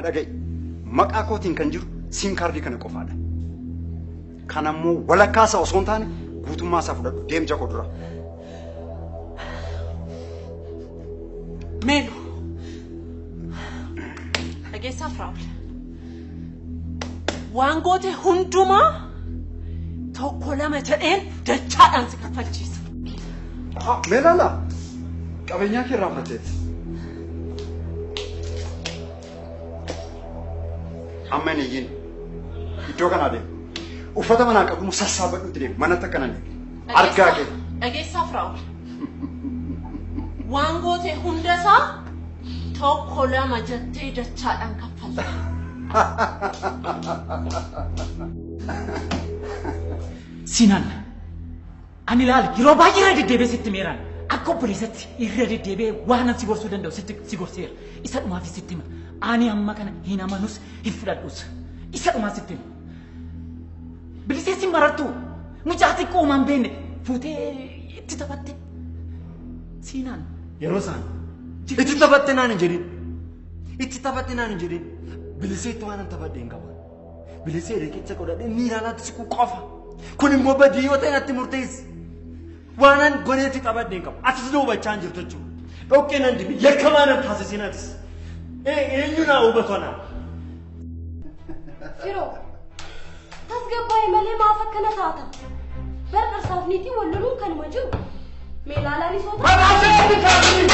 نادقي مقاكوتين كنجر سين كاردي كان قفاده كانمو ولا كاسا وسونتاني غوتو ما سافدو ديم جاكو درا ميلو اجي سافراول وانغوتي هندوما توكولا متين دچادان سكفلچيس ميلالا قبينيا كي رافاتيت أمانيين يدوغنا دي وفتا منا قبل مساسابة نتري منا تكناني أرجعك أجي سافراول وانغوتي هندسا توكولا مجتي دچادان كفل سينان أنا لال يروبا يرد دبي ست ميران أكو بريست يرد دبي وانا سيغور سودان دو ست سيغور سير إسات ما في ستيم أنا أما كان هنا مانوس يفرادوس إسات ما ستيم بليسي مرتو مجاتي كومان بين فوتي تتبتي سينان يروسان اتتبتنا نجرين اتتبتنا نجرين بليسي توانا تبدين كمان بليسي ركيت سكودا ميرانا تسكو قفا كوني مبادئ وتأنا تمرتيز وانا غنيتي تبدين كمان أتزلوا بتشانجر تجو أوكي نندي يكمان تحسسيناتس إيه ينونا وبتونا فيرو تسقى ملي ما فكنا تاتا برقر صافنيتي ولنو كان مجو ميلالا ريسوتا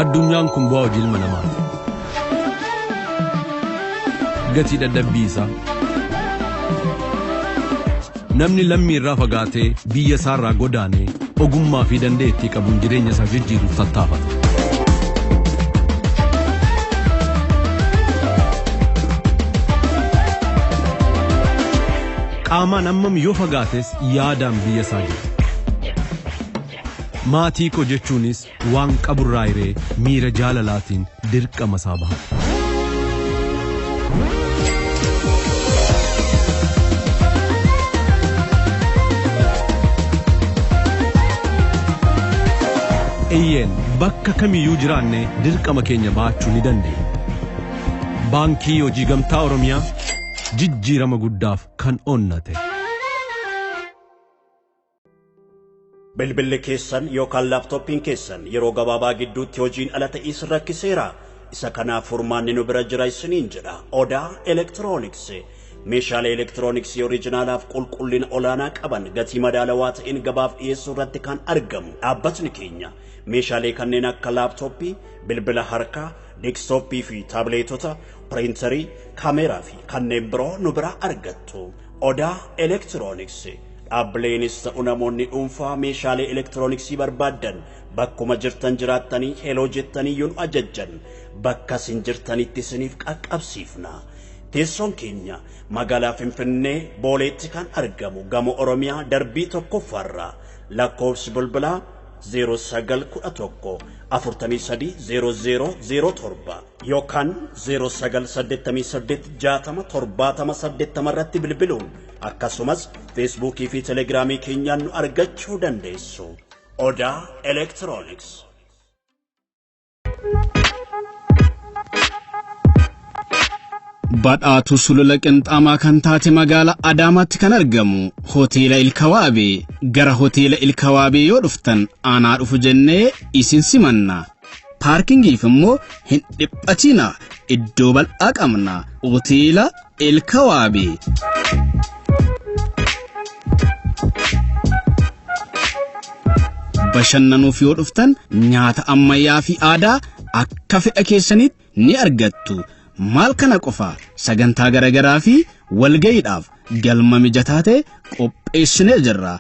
Addunyaan kun bu'aa hojii ilma namaati. Gatii dadhabbiisaa. Namni lammii irraa fagaatee biyya isaa irraa godaanee ogummaa fi dandeettii qabuun jireenya isaa jijjiiruuf tattaafata. Qaamaan hammam yoo fagaates yaadaan biyya isaa jira. maatii koo jechuunis waan qaburraa hiree miira jaalalaatiin dirqama isaa baha. Eeyyeen bakka kamiyyuu jiraanne dirqama keenya baachuu ni dandeenya. Baankii Hojii Gamtaa Oromiyaa jijjiirama guddaaf kan onnate. Bilbilli keessan yookaan laaptooppiin keessan yeroo gabaabaa gidduutti hojiin ala ta'is rakkiseera. Isa kanaaf furmaanni nu bira jira isiniin jedha. Odaa Elektirooniksii. Meeshaalee elektirooniksii oriijinaalaaf qulqullina olaanaa qaban gatii madaalawaa ta'een gabaaf dhiyeessuu irratti kan argamu dhaabbatni keenya. Meeshaalee kanneen akka laaptooppii, bilbila harkaa, deeskitooppii fi taabileetota, piriintarii, kaameeraa fi kanneen biroo nu bira argattu. Odaa Elektirooniksii. Dhaabbileenis ta'u namoonni dhuunfaa meeshaalee elektirooniksii barbaadan bakkuma jirtan jiraattanii heloo jettanii yoo nu ajajjan bakka isin jirtanitti isiniif qaqqabsiifna. Teessoon keenya magaalaa Finfinnee Booleetti kan argamu Gamoo Oromiyaa darbii tokkoffaarraa lakkoofsi bilbilaa 0911 430007 yookaan 0988 60 irratti bilbiluun akkasumas Feesbuukii fi Telegiraamii keenyaan nu argachuu dandeessu. Odaa Elektirooniks. Badhaatu sulula qinxaamaa kan taate magaalaa Adaamaatti kan argamu Hoteela Ilkawaabee. Gara Hoteela Ilkawaabee yoo dhuftan aanaa dhufu jennee isin simanna. Paarkingiif immoo hin dhiphatina. Iddoo bal'aa qabna. Hoteela Ilkawaabee. Bashannanuuf yoo dhuftan nyaata ammayyaa fi aadaa akka fedha keessanitti ni argattu. Maal kana qofa sagantaa garagaraa fi walgayiidhaaf galma mijataa ta'e qopheessinee jirra.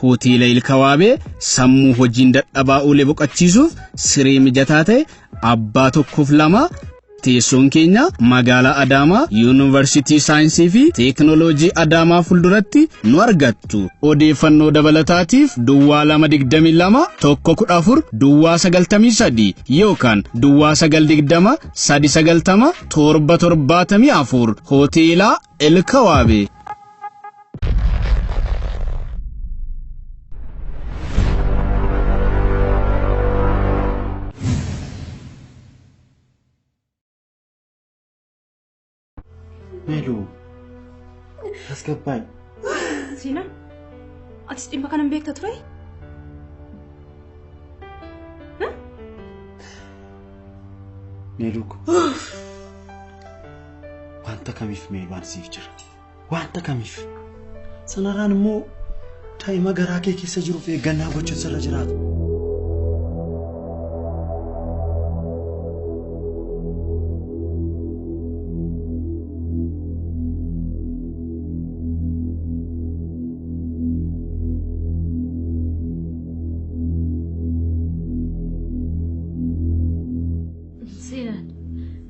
hoteela ilkawaabee sammuu hojiin dadhabaa oolee boqachiisuuf siree mijataa ta'e abbaa tokkoof lama teessoon keenya magaalaa Adaamaa Yuunivarsiitii Saayinsii fi Teekinooloojii Adaamaa fuulduratti nu argattu. Odeeffannoo dabalataatiif Duwwaa 222 114 Duwwaa 93 yookaan Duwwaa 920 390 774 hoteela ilkawaabee. Melu, asgabbaay. Sinan, atis dhimma kanan beekta ture? Melu, wanta kamiif meelwaan siif jira? Wanta kamiif? Sanarraan immoo daa'ima garaa kee keessa jiruuf eeggannaa gochuun sirra jiraatu.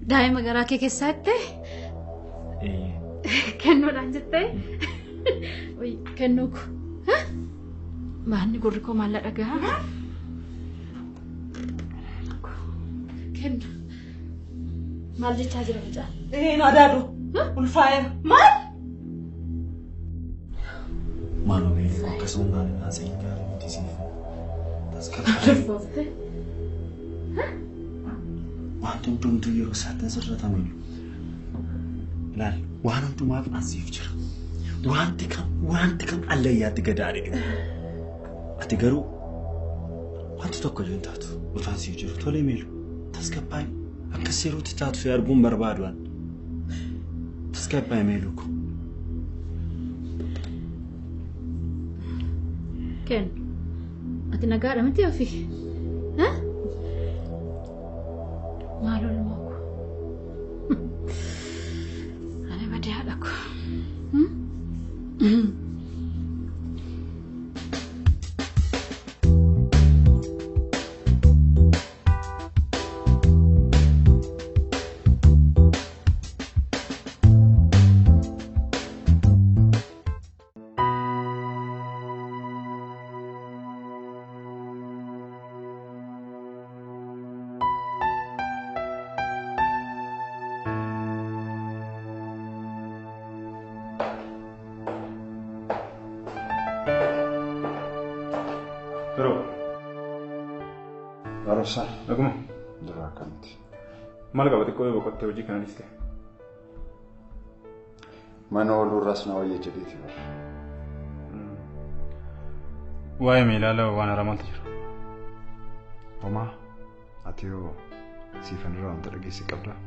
daa'ima garaa kee keessaatti kennuudhaan jettee kennuuku maanni gurri koo maalla dhagaa kennu maal jechaa jira mucaa Nadaadu ulfaa'eera maal Maaloo beeku akkasuma maal naasee gaarii miti siif tasgabbaa'ee wanti hundumtuu yeroo isaatti sirratamu laal waan hundumaaf asiif jira wanti kam allayyaatti gadaadhe ati garuu wanti tokko illee taatu utaan siif jiru tolee meelu tasgabbaa'ee akka seeruutti taatu fi arguun barbaaduudhaan tasgabbaa'ee meelu ko Ken ati nagaadha miti ofii maaloo ilmoo ani badee haadha ko Rosa, Akkuma dura kanatti. maal qabate qo'ee boqottee hojii kana dhiste? Mana oolurraas na wayya jedheeti bara. Waa'ee meelaala waan haaraa maaltu jira? Homaa, ati yoo siifan irraa wanta dhageesse qabdaa?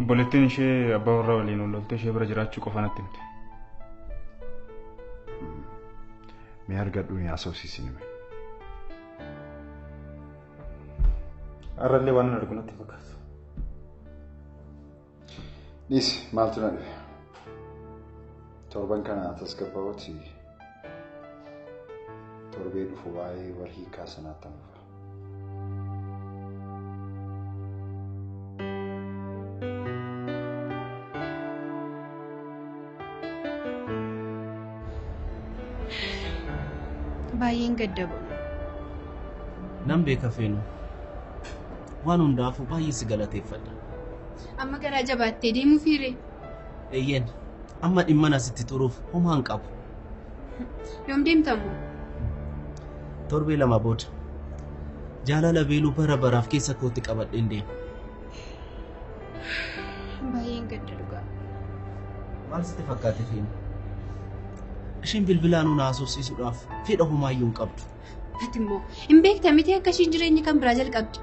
Obboleettiin ishee abbaa warraa waliin olloltee ishee bira jiraachuu qofa natti himte. Mee argadhu ni asoosiisin hime. Har'allee waan hin argu natti fakkaata. Dhiisi maaltu na dhufe? Torban kana tasgabbaa'uuti torbee dhufu waa'ee wal hiikaa sanaatti hamuufa. Baay'een gaddabu. Nan beeka feenu. Waan hundaafuu baay'ee si galateeffadha. Amma garaa jabaattee deemuu fiire. Eeyyeen amma dhimma asitti turuuf homaa hin qabu. Yoom deemtamu? Torbee lama booda. Jaalala beeluu bara baraaf keessa kootti qabadheen deema. Baay'een gadda dhugaa. Maal sitti fakkaate feenu? Isheen bilbilaan nu haasofsiisuudhaaf fedha homaayyuu hin qabdu. Ati immoo hin beekta miti akka isheen jireenya kan biraa jalqabdi.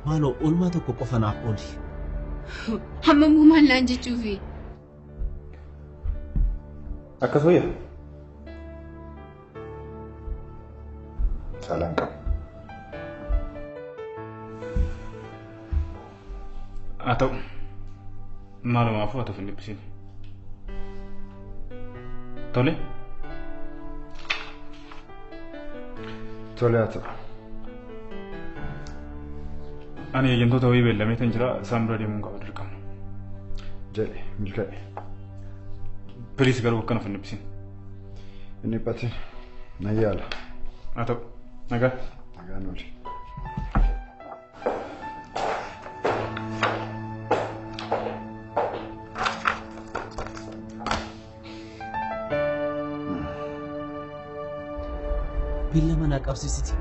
Maaloo oolmaa tokko qofa naaf ooli. Hamma immoo maal naan jechuufi? Akkas wayya? Saalaan qabu. Haa ta'u maalumaafuu haa ta'u hin dhibbisiin. Tole. Tole haa ta'u. Ani eejantoota wayii beellamee tan jira isaan bira deemuun qaba dirqama. Jedhe milkaa'e. Piliis garuu akkana fannibisin. Inni dhiphatin na yaala. Haa ta'u nagaa. Nagaan ooli. Billa mana qabsiisiti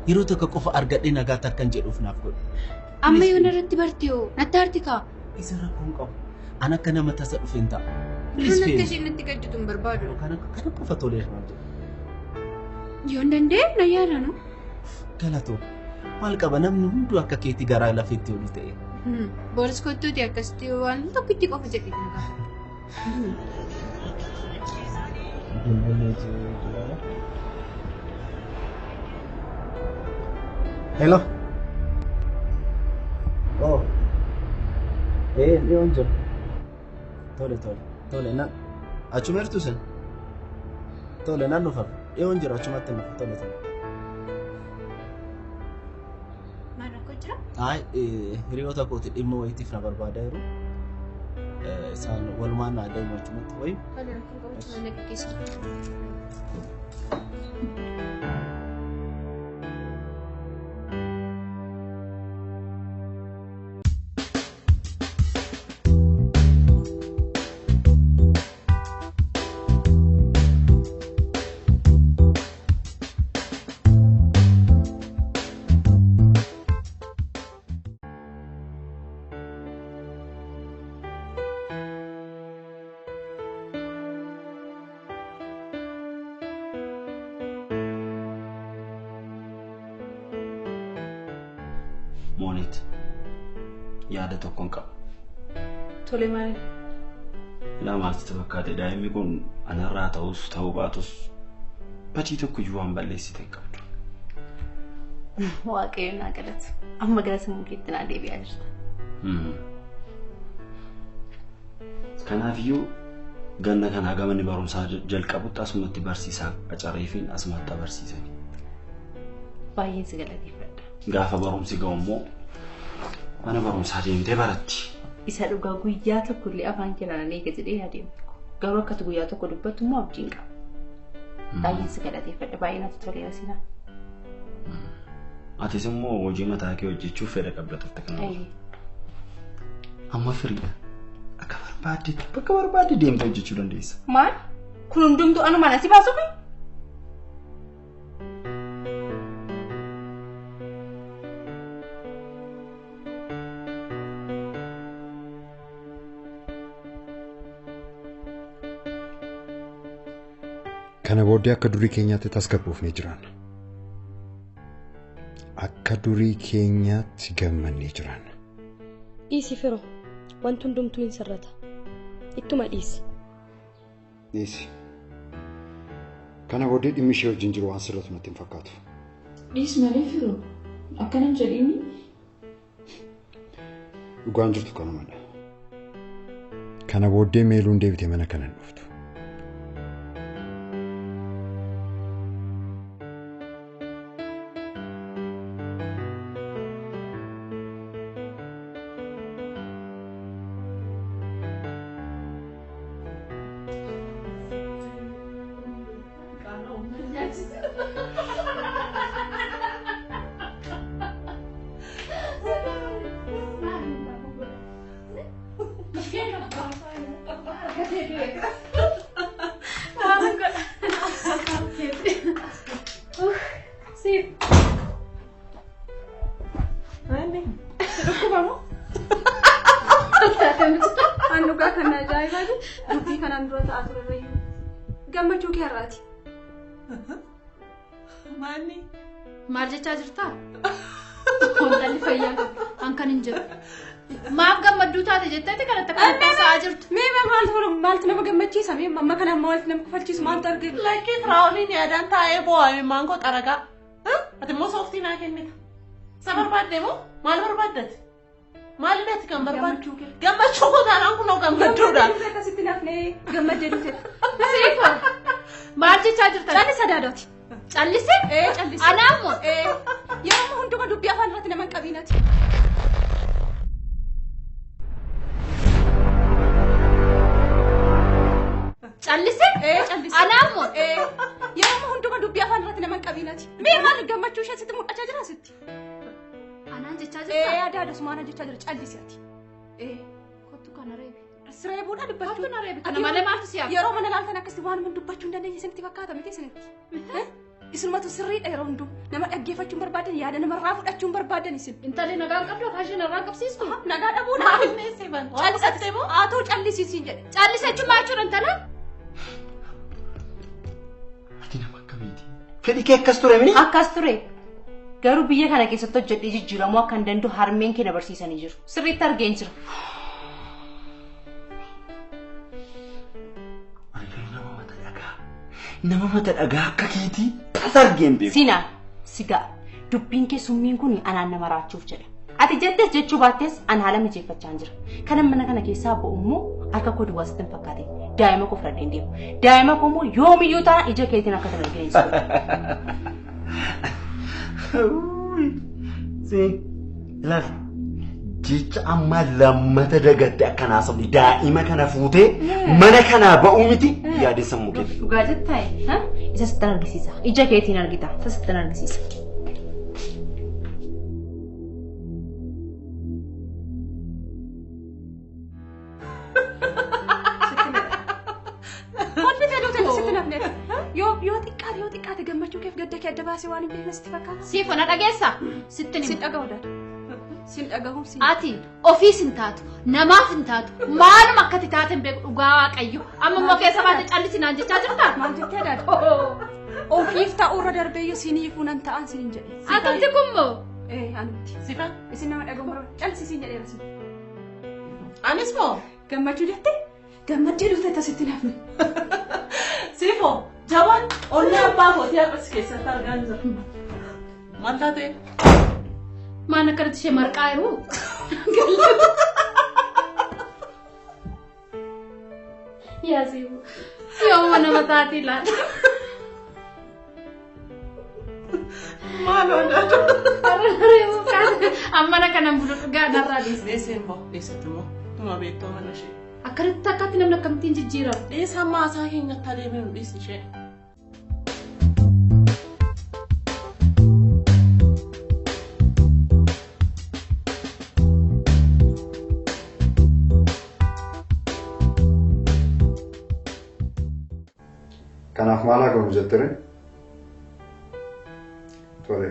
yeroo takka qofa argadhee nagaa takkan jedhuuf naaf godhu. Amma yoo narratti bartee natti artika. Isa rakkoon qabu. An akka nama tasa dhufeen ta'a. Natti isheen natti gadditu hin barbaadu. Kana qofa tolee irraa jedhu. Yoo hin dandeenye na yaada no. Galatoo maal qaba namni hunduu akka keetii garaa lafeetti oli ta'e. Boolis kottuuti akkasitti waan tokkitti qofa jedhee nagaa. Hello. Oh. Leon jira. Tole na. Achumertu sen. Tole na nufa. Leon jira achumatti nufa. Tole. Mana ko jira? Ay, hiriyoota kooti dhimma wayitiif na barbaada jiru. Isaan walumaan na adeemu achumatti wayi. Tole rakkoon qabu na keessa. Moonit yaada tokkoon qaba. Tole maali? Ilaa maaltu fakkaate daa'imni kun anarraa ta'uu baatus badii tokko iyyuu waan balleessite qabdu. Waaqayyoon naa galatu. Amma gara sammuu keetti naa deebi'aa jirta. Kanaafiyyuu ganna kanaa gamanni barumsaa jalqabutti asumatti barsiisaa qacareefiin asumatti barsiisanii. Baay'een si galateeffadha. Gaafa barumsi ga'u immoo mana barumsaa deemtee baratti. Isa dhugaa guyyaa tokko illee afaan keenan eega jedhee yaadeemu. Garuu akkatu guyyaa tokko dubbattu immoo abdiin qaba. Baay'een si galateeffadha. Baay'een ati toleera sinaa. Atis immoo hojii mataa kee hojjechuuf fedha qabda turte kana. Amma firiidha. Akka barbaadde deemtee hojjechuu dandeessa. Maal? Kun hundumtuu anuma natti baasuufi? Kana booddee akka durii keenyaatti tasgabbuufnee jiraanna. Akka durii keenyaatti gammannee jiraanna. Dhiisi firoo wanti hundumtuu hin sirrata. Ittuma dhiisi. Dhiisi. Kana booddee dhimmi ishee wajjin jiru waan sirratu natti hin fakkaatu. Dhiisi malee firoo akkanan jedhiini. Dhugaan jirtu kanumadha. Kana booddee meeluun deebitee mana kana hin dhuftu. Gammachuu kee har'aati. Maal jechaa jirtaa? Kontaalli fayyaa qabu. Hankan hin jiru. Maaf gammadduu taate jetteeti kanatti kan taasisaa jirtu. Mee maaltu nama gammachiisa? Mee amma kana maaltu nama kofalchiisu maaltu argina? Lakkii Firaa'oliin yaadaan taa'ee boo'ame maangoo xaragaa. Ati immoo sooftii naa kennita. Isa barbaadde moo maal barbaaddati? Maalleet kan barbaadu gammachuu kotaan kun gammachuudha. Akkasitti nafnee gammadee dhufte. Siifa. Maal jechaa jirtan? Callisa daadoti. Callise? Callise. Anaammoo? Yeroo hunduma dubbii afaan irratti nama hin qabiinati. Callise? Callise. Anaammoo? Yeroo hunduma dubbii afaan irratti nama hin qabiinati. Mee maal gammachuu ishee sitti mul'achaa jira sitti? Anaan jechaa jirta? Adaadha sumaana jechaa jira callisi ati. Kottu kana reebi. Sireebuudha dubbachuu. Kottu na reebi. Kana malee maaltu si yaadu? Yeroo mana laaltan akkasitti waan hin dubbachuu hin dandeenye isinitti fakkaata miti isinitti. Isinumatu sirriidha yeroo hunduu nama dhaggeeffachuu hin barbaadan yaada namarraa fudhachuu hin barbaadan isin. Intalli nagaan qabdu akaashee narraa qabsiistu. Nagaa dhabuudha. Callisattee moo? Haatoo callisiisiin jedhe. Callisachuu maa jechuudha intala? Ati nama akkamiiti? Fedhi kee akkas ture mini? Akkas ture. Garuu biyya kana keessatti hojjedhee jijjiiramuu akka hin danda'u harmeen kee dabarsiisanii jiru. Sirriitti argeen jira. Nama mata dhagaa akka keetii as argeen beeku. Sinaa sigaa dubbiin kee summiin kun anaan nama raachuuf jedha. Ati jettees jechuu baattees an haala mijeeffachaa jira. Kanan mana kana keessaa ba'u immoo harka koo duwwaa sitti hin fakkaate. Daa'ima koo fudhadheen deemu. Daa'ima koo immoo yoomiyyuu ta'a ija keetiin akka tan arginu. Si ilaali. Jecha amma lammata dagatte akkanaa sabni daa'ima kana fuutee mana kanaa ba'uu miti yaadee sammuu keetti. Dhugaa jettaayi isa sittan argisiisa. Ija keetiin argita. Isa sittan argisiisa. Wanti fedhuutu sitti nafneef. Yoo xiqqaate gammachuu keef gadda kee adda baasee waan hin beekne sitti fakkaata. Siifa na dhageessa? Sitti ni. Sin dhaga'u daadha. Sin dhagahuun sin. Ati ofiis hin taatu, namaaf hin taatu, maaluma akkati taate hin beeku dhugaa waaqayyo. Amma immoo keessa baate callisinaan jechaa jirta? Maal jettee daadha? Ofiif ta'uurra darbeeyyuu siinii fuunan ta'an sin hin jedhe. Atumti kummoo? Anutti. Sifa? Isin nama dhagahu mara callisiisiin jedheera sin. Anis moo? Gammachuu jettee? Gammaddee dhufte tasitti nafne. Sifo jabaan onnee abbaa kootii akkas keessatti argaa jira. Maal taatee? Maan akkanatti ishee marqaa jiru? Yaa siifu. Yooma nama taatee laata? Maal odaatu? Amma na kanan bulu dhugaa narraa dhiise. Dheesseen boo dheessatti moo tuma beektoo mana ishee. Akkanatti akkatti namni akkamittiin jijjiiramu? Dheessa ammaa isaa keenyatti adeemee nu dhiisi ishee. Kanaaf maal haa goonu jettire? Tole,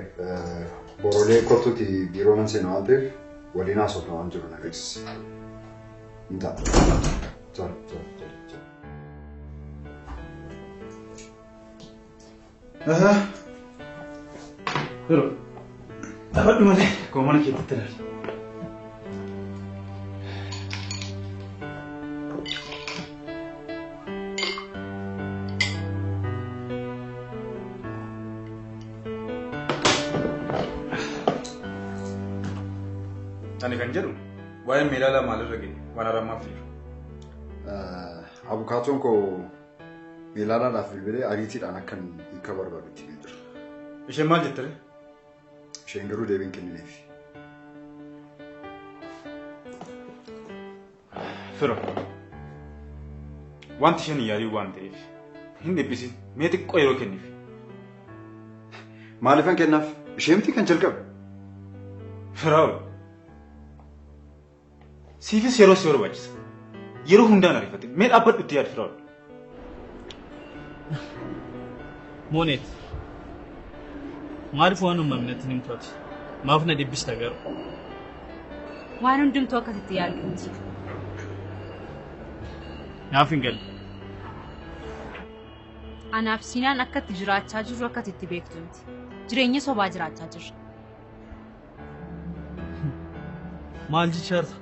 borolee kottuuti biiroo nan seena waan ta'eef waliin haasofna waan jiru na beeksisi. Hin ta'a. Tole. Yeroo taphadhu malee koo mana keetti ilaali. Ani kan jedhu waa'ee miilaalaa maalirra ga'e waan harammaaf jiru. Abukaatoon koo miilaalaadhaaf bilbilee ariitiidhaan akka hiika barbaadutti jira. Isheen maal jettee? Isheen garuu deebiin kennineef. Firo, wanti isheen yaaduu waan ta'eef hin dhiphisin mee xiqqoo yeroo kenniif. Maaliifan kennaaf? Ishee miti kan jalqabe. Firaa'u. Siifis yeroo si barbaachisa. Yeroo hundaan ariifate mee dhaabbadhu itti yaadu Firaa'u. Moonet. Maaliif waan uumamnetti ni mitooti? Maaf na dhibbista garuu? Waan hundumtuu akkasitti yaadu miti. Naaf hin galle. Anaaf Sinaan akkatti jiraachaa jirru akkasitti beektu miti. Jireenya sobaa jiraachaa jirra. Maal jechaarta?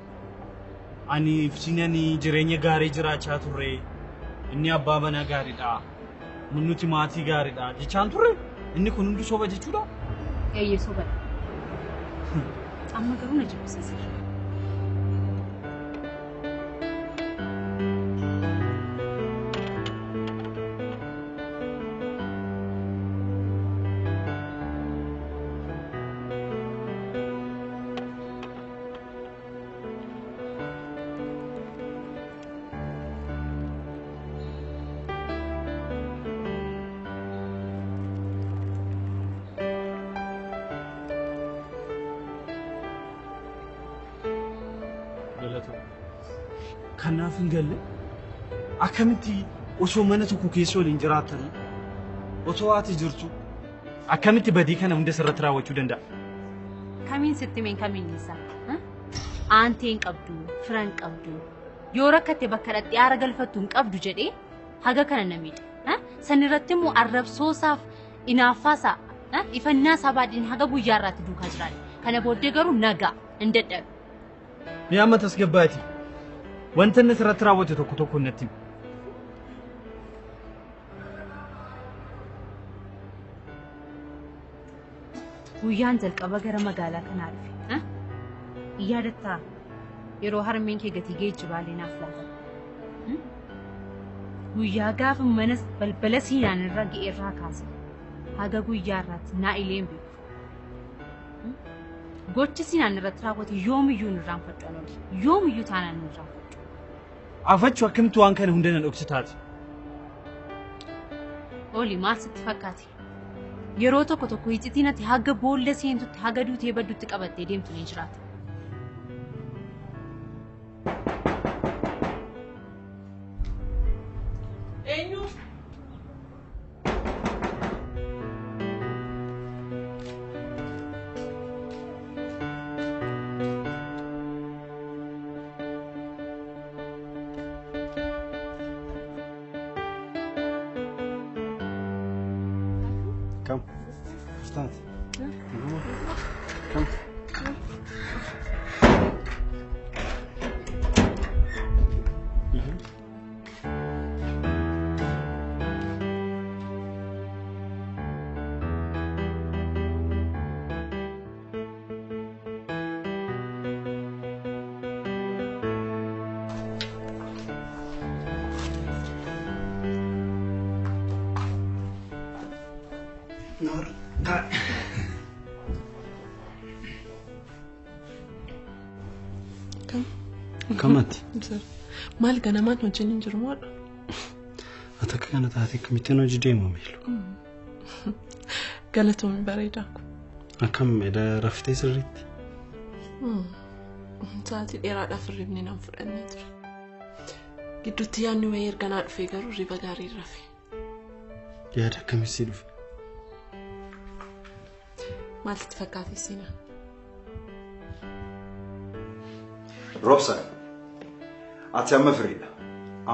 Ani Sinaan jireenya gaarii jiraachaa turre. Inni abbaa manaa gaariidha. Nuti maatii gaariidha. Jechaan turre? Inni kun hundi soba jechuudha? Eeyyee sobadha. Amma garuu na jibbisiisa. kanaaf hin galle akkamitti osoo mana tokko keessa waliin jiraatan osoo ati jirtu akkamitti badii kana hunda sirratti raawwachuu danda'a? Kamiin sitti meen kamiin isaa? Aanteen qabdu, firan qabdu, yoo rakkatte bakka dhadhii aara galfattu hin qabdu jedhee haga kana namiidha. Sanirratti immoo arrabsoosaaf inaaffaasaa ifannaa isaa baadhiin haga guyyaa irraatti duukaa jiraani. Kana booddee garuu nagaa hin dadhabe. Ni amma tasgabbaati. Wanta inni sirratti raawwate tokko tokko natti himi. Guyyaan jalqaba gara magaalaa kanaa dhufe. Yaadattaa yeroo harmeen kee gatii geejjibaalee naaf laatan. Guyyaa gaafa mana balbala siinaan irra ga'eerraa kaase haga guyyaa irraatti naa ileen beeku. Gochi siinaan irratti raawwate yoomiyyuu nirraan fadhaan oli. Yoomiyyuu taanaan nirraan fadhu. Afachuu akkamitti waan kana hunda na dhoksitaati? Oli maal sitti fakkaate? Yeroo tokko tokko iccitiin ati haga boolla seentutti haga duutee baddutti qabattee deemtu ni jiraata. Eenyu? Come. Start. Come. Kamati. Maal ganamaan hojii hin jiru moodha. Ata kana taatee akkamittiin hojii deemu miilu? Galatoomii bareedaa kun. Akkam edda raftee sirriitti? Sa'aatii dheeraadhaaf hirribni nan fudhannee ture. Gidduutti yaadni wayii erga naa dhufee garuu riba gaarii rafe. Yaada akkamitti dhufe? Maal sitti fakkaate siinaa? Robson, ati amma firiidha.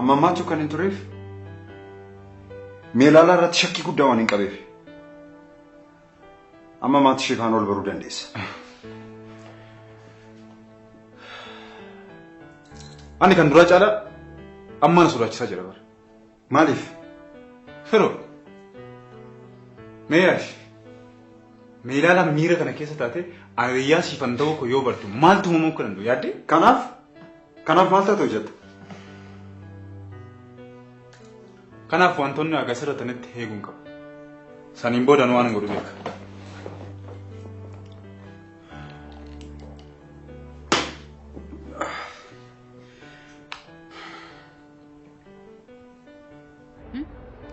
Amma ammaatu kan hin tureef meelaalaa irratti shakkii guddaa waan hin qabeef amma ammaatti ishee kaan ol baruu dandeessa. Ani kan duraa caalaa amma na sodaachisaa jira bara. Maaliif? Firoo. Meeyaash. Meelaalaa miira kana keessa taate ayyaa siifan ta'uu ko yoo bartu maaltu uumamuu kan danda'u yaadde? Kanaaf maal taatu jetta? Kanaaf wantoonni agarsiisa tanatti eeguun qaba. Saniin booda waan godhu beeka.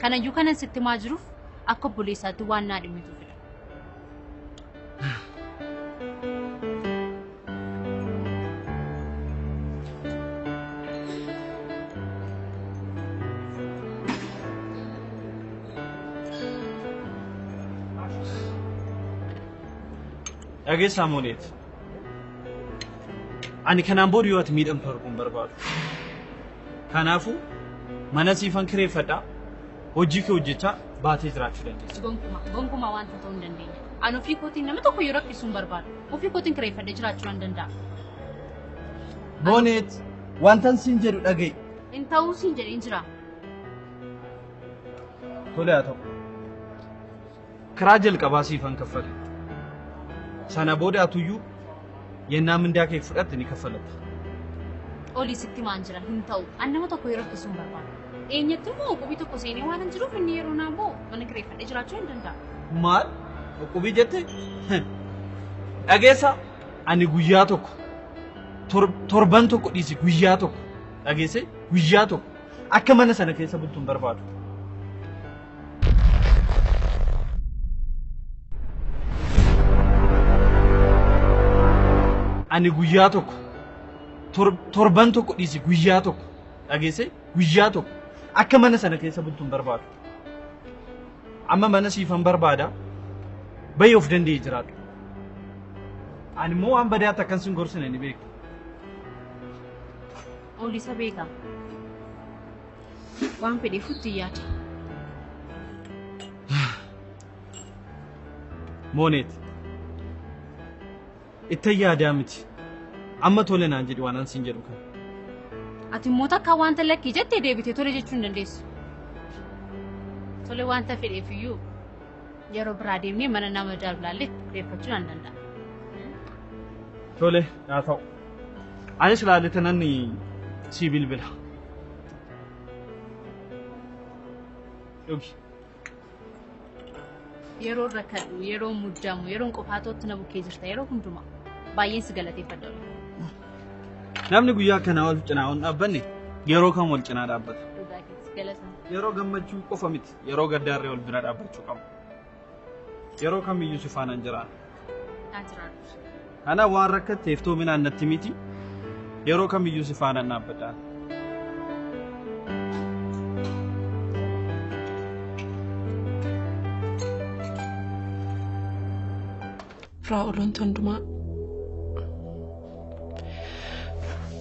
Kanayyuu kanan sitti maa jiruuf akka obboleessaatti waan naa dhimmitu fida. Dhageessaa mooneet. Ani kanaan booda yoo ati miidhamtu arguun barbaadu. Kanaafuu mana siifan kireeffadhaa hojii kee hojjechaa baatee jiraachuu dandeessa. Gonkumaa wanta ta'uu hin dandeenye. Ani ofii kootiin nama tokko yoo rakkisuu hin barbaadu. Ofii kootiin kireeffadhee jiraachuu waan danda'a. Mooneet wantan siin jedhu dhaga'i. In ta'uu siin jedheen jira. Tole haa ta'u. Karaa jalqabaa siifan kaffale. Sana booda atuyyuu yennaa mindaa kee fudhatte ni kaffalatta. Olii sitti maan jira hin ta'u. Ani nama tokko yoo rakkisuu hin barbaadu. Eenyatti immoo qubii tokko seenee waan hin jiruuf inni yeroo naamboo mana kireeffadhee jiraachuu hin danda'a. Maal? Qubii jette? Dhageessa ani guyyaa tokko torban tokko dhiisi guyyaa tokko dhageesse guyyaa tokko akka mana sana keessa bultu hin barbaadu. Ani guyyaa tokko torban tokko dhiisi guyyaa tokko dhageesse guyyaa tokko akka mana sana keessa bultuun barbaadu. Amma mana siifan barbaada bayi of danda'ee jiraatu. Ani immoo waan badaa takkan sin gorsine ni beeku. Olisa beeka. Waan fedhe futti yaada. Moonet. Itti yaadaa miti. Amma tole naan jedhi waan ansin jedhu kan. Ati immoo takka wanta lakkii jettee deebitee tole jechuu hin dandeessu. Tole wanta fedheef iyyuu yeroo biraa deemnee mana nama jaallallee deeffachuu nan danda'a. Tole haa ta'u. Anis laalite nan si bilbila. Dhugi. Yeroo rakkadhu, yeroo muddamu, yeroo qofaatootti na bukkee jirta yeroo hundumaa baay'een si galateeffadha. Namni guyyaa kana wal cinaa on dhaabbanne yeroo kan wal cinaa dhaabbata. Yeroo gammachuu qofa miti yeroo gaddaarree wal bira dhaabbachuu qabu. Yeroo kamiyyuu si faana hin jiraan. Ana waan rakkatteef toominaan natti miti yeroo kamiyyuu si faana dhaabbadhaan. Raa'uloon hundumaa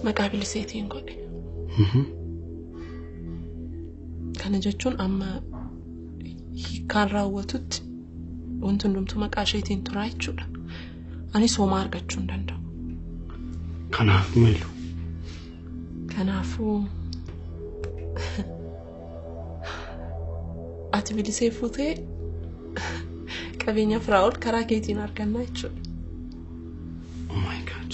maqaa biliseetiin godhe. Kana jechuun amma hiikkaan raawwatutti wanti hundumtuu maqaa isheetiin turaa jechuudha. Anis homaa argachuu hin danda'u. Kanaaf malu. Kanaafuu ati bilisee fuutee qabeenya Firaa'ol karaa keetiin argannaa jechuudha. Oh my God.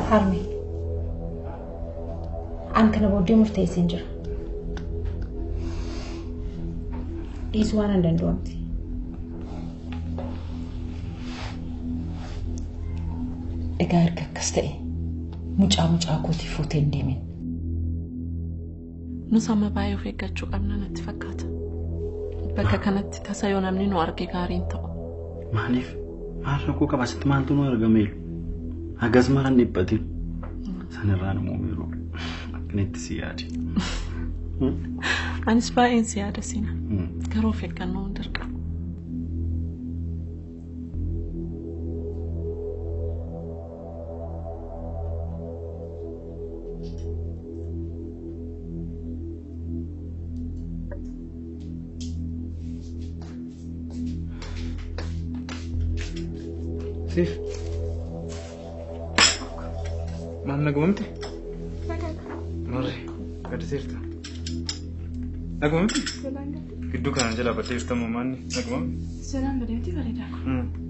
Harmi. An kana booddee murteesseen jira. Dhiisuu waan hin danda'amti. Egaa erga akkas ta'e mucaa kootii fuutee hin deemin. Nus amma baay'ee of eeggachuu qabna natti fakkaata. Bakka kanatti tasa yoo namni nu arge gaariin ta'u. Maaliif? Maal rakkoo qaba sitti maaltu nu argameelu? Hagas maran dhiphatin. Sanirraan muumeeru. Akkanitti si yaadi. Anis baay'een si yaada sina. Garuu of eeggannoo hin dirqamu. Sif. Maal nagumamte? Marre, gadi sirta. Nagumamte? Gidduu kana jala baddee jirtamu maanni nagumamte? Seeraan badeemti bareedaa kun.